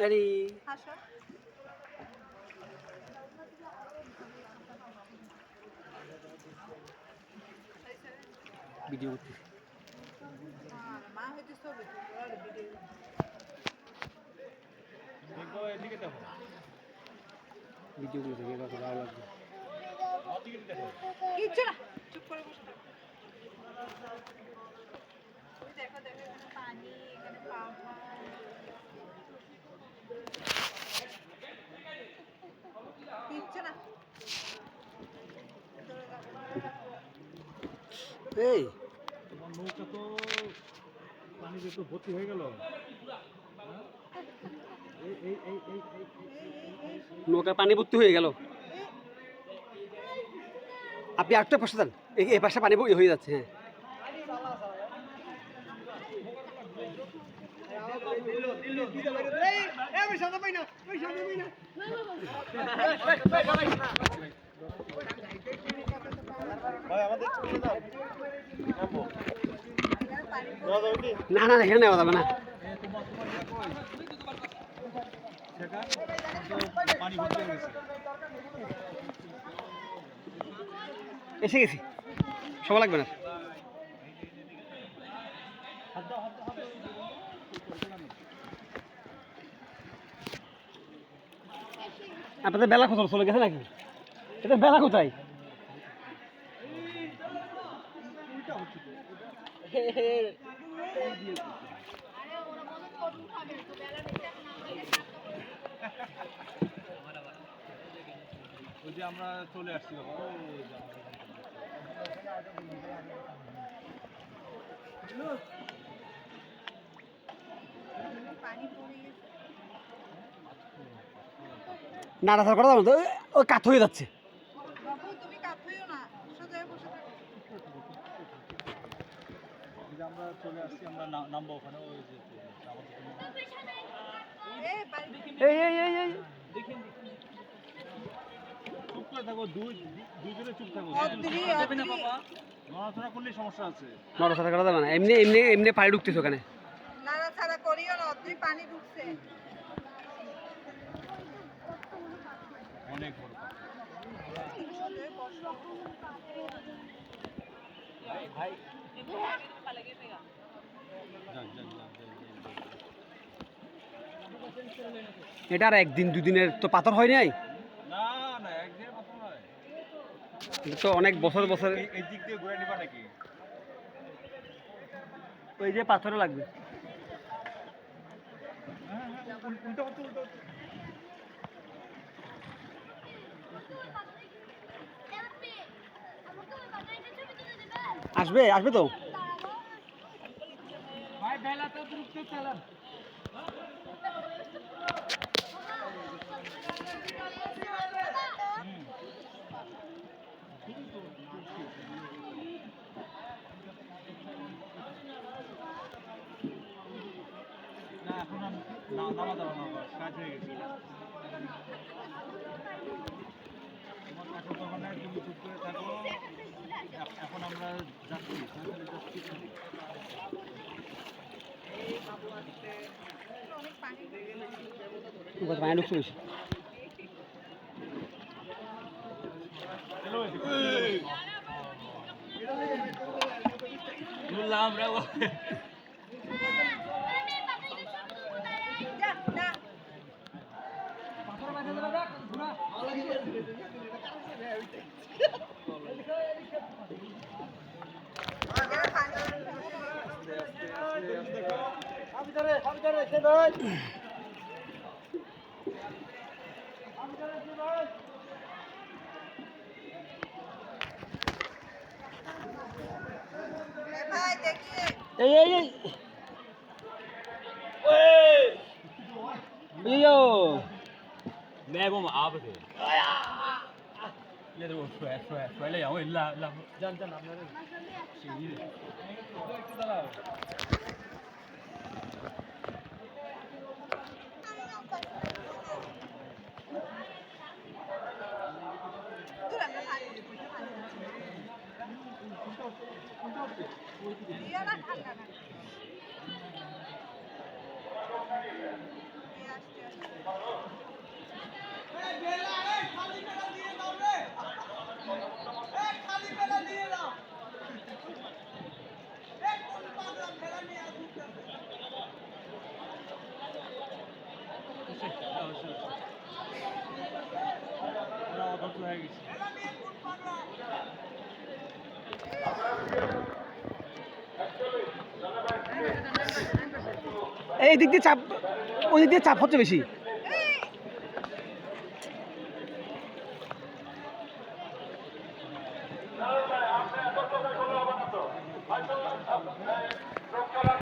আরে হাসো। ভিডিও করতেছি। মা হয়তো ছবি তুলবে ভিডিও। দেখো এদিকে দেখো। ভিডিও করতেছি কত ভালো লাগবে। ওদিকে দেখো। কিচ্ছু না, চুপ করে বসে থাকো। দেখো দেখো এখানে পানি, এখানে পাহাড়। কিচ্ছু না। এই তোমার নৌকা তো পানিতে তো ভর্তি হয়ে গেল। এই এই এই এই নৌকা পানি ভর্তি হয়ে গেল। আপনি আরেকটা পাশে যান, এই পাশে পানি হয়ে যাচ্ছে। হ্যাঁ ভাই আমাদের চলে দাও। নামবো। না না এখানে নেওয়া যাবে না। পানি ভর্তি হয়ে গেছে। এসে গেছি, সময় লাগবে না। আপনাদের বেলা কোথাও চলে গেছে নাকি? এটা বেলা কোথায়? ওই যে আমরা চলে আসছি বাবা। ওই যে পানি পড়ে গেছে। নাড়াচাড়া করা যাবে না তো, ওই কাত হয়ে যাচ্ছে। বাবু তুমি কাত হইও না, সোজা বসে থাকো। ওই যে আমরা চলে আসছি, আমরা নামবো ওখানে। ওই যে এই বাড়ি এই এই এই এই চুপ করে থাকো, দুইজনে চুপ থাকো। অদ্রি নড়াচড়া করলে সমস্যা আছে। নাড়াচাড়া করা যাবে না, এমনি এমনি এমনি পানি ঢুকতেছে ওখানে। নাড়াচাড়া করিও না, অদ্রি পানি ঢুকছে। অনেক বড়। সোজা বসো। ভাই যাক যাক যাক যাক। এটা আর একদিন দুদিনের তো পাথর হয় নাই, না না, একদিনের কথা নয়। এটা তো অনেক বছর বছর। এই দিক দিয়ে ঘুরে নিবা নাকি? ওই যে পাথরও লাগবে। হ্যাঁ হ্যাঁ, উল্টো উল্টো উল্টো। আসবে আসবে তো। ভাই বেলা তো দ্রুত চালান। না এখন নামা যাবে না, কাজ হয়ে গেছে। তোমার কাছে দোকানে তুমি চুপ করে থাকো। এখন আমরা যাচ্ছি, অনেক পানি পানি ঢুকছে বেশি। আমরা যা যা। ভাই দেখিয়ে এই এই এই ইয়ো मैं वो आप थे ये तो सोए ले जाओ ला ला जान जान आप लोग सीढ़ी একটু দাঁড়াও দূর আমরা পানি দিও না, ঠান্ডা না। আসছে ওরা অধৈর্য হয়ে গেছে। এই দিক দিয়ে চাপ, ওই দিক দিয়ে চাপ হচ্ছে বেশি।